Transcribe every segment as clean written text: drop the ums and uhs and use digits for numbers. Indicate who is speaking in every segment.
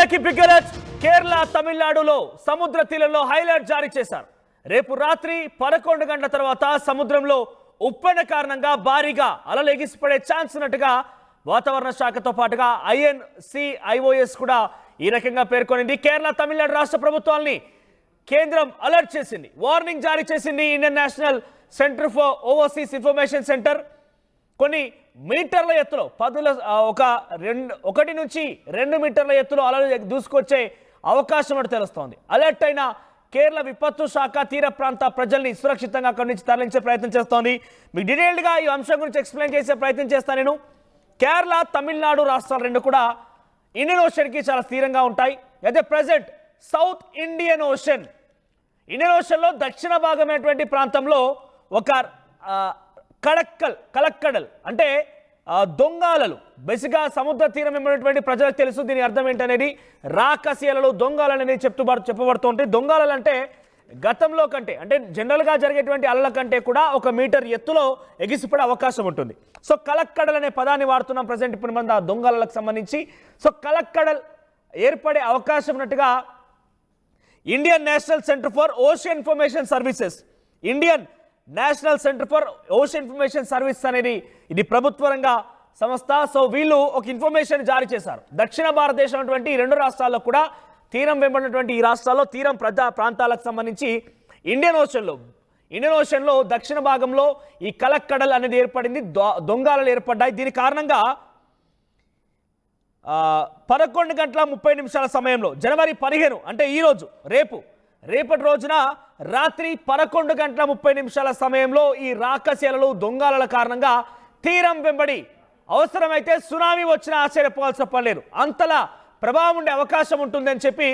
Speaker 1: వీళ్ళకి big alert. Kerala తమిళనాడులో సముద్ర తీరంలో హైలైట్ జారీ చేశారు. రేపు రాత్రి 11 గంటల తర్వాత సముద్రంలో ఉప్పెన కారణంగా భారీగా అలలు ఎగిసిపడే ఛాన్స్ ఉన్నట్టుగా వాతావరణ శాఖతో పాటుగా INCIOS కూడా ఈ రకంగా పేర్కొనింది. కేరళ తమిళనాడు రాష్ట్ర ప్రభుత్వాల్ని కేంద్రం అలర్ట్ చేసింది, వార్నింగ్ జారీ చేసింది. Indian national centre for overseas information centre కొన్ని మీటర్ల ఎత్తులో 1 నుంచి 2 మీటర్ల ఎత్తులో అలలు దూసుకొచ్చే అవకాశం అని తెలుస్తోంది. అలర్ట్ అయిన కేరళ విపత్తు శాఖ తీర ప్రాంత ప్రజల్ని సురక్షితంగా అక్కడి నుంచి తరలించే ప్రయత్నం చేస్తోంది. మీకు డీటెయిల్డ్గా ఈ అంశం గురించి ఎక్స్ప్లెయిన్ చేసే ప్రయత్నం చేస్తాను నేను. కేరళ తమిళనాడు రాష్ట్రాలు రెండు కూడా ఇండియన్ ఓషన్కి చాలా తీరంగా ఉంటాయి. అయితే ప్రజెంట్ సౌత్ ఇండియన్ ఓషన్లో దక్షిణ భాగమైనటువంటి ప్రాంతంలో ఒక కలక్కడల్ అంటే దొంగాలలు, బేసిక్గా సముద్ర తీరం ఉన్నటువంటి ప్రజలకు తెలుసు దీని అర్థం ఏంటనేది. రాకసీలలు దొంగాలలు అనేది చెప్పబడుతూ ఉంటాయి. దొంగాలలు అంటే గతంలో కంటే అంటే జనరల్గా జరిగేటువంటి అలల కంటే కూడా 1 మీటర్ ఎత్తులో ఎగిసిపడే అవకాశం ఉంటుంది. సో కలక్కడల్ అనే పదాన్ని వాడుతున్నాం ప్రజెంట్ ఇప్పుడు మన దొంగలకు సంబంధించి. సో కలక్కడల్ ఏర్పడే అవకాశం ఉన్నట్టుగా Indian national centre for ocean information services, Indian national centre for ocean information service అనేది ఇది ప్రభుత్వ రంగ సంస్థ. సో వీళ్ళు ఒక ఇన్ఫర్మేషన్ జారీ చేశారు. దక్షిణ భారతదేశం అటువంటి ఈ 2 రాష్ట్రాల్లో కూడా తీరం వెంబడినటువంటి ఈ రాష్ట్రాల్లో తీరం ప్రాంతాలకు సంబంధించి ఇండియన్ ఓషన్లో దక్షిణ భాగంలో ఈ కలక్కడల్ అనేది ఏర్పడింది, దొంగాలలు ఏర్పడ్డాయి. దీని కారణంగా 11:30 సమయంలో జనవరి 15 అంటే ఈరోజు రేపటి రోజున రాత్రి 11:30 సమయంలో ఈ రాకసీలలు దొంగాలల కారణంగా తీరం వెంబడి అవసరమైతే సునామీ వచ్చినా ఆశ్చర్యపోవాల్సిన పనిలేదు, అంతలా ప్రభావం ఉండే అవకాశం ఉంటుందని చెప్పి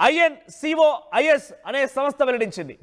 Speaker 1: INCIOS అనే సంస్థ వెల్లడించింది.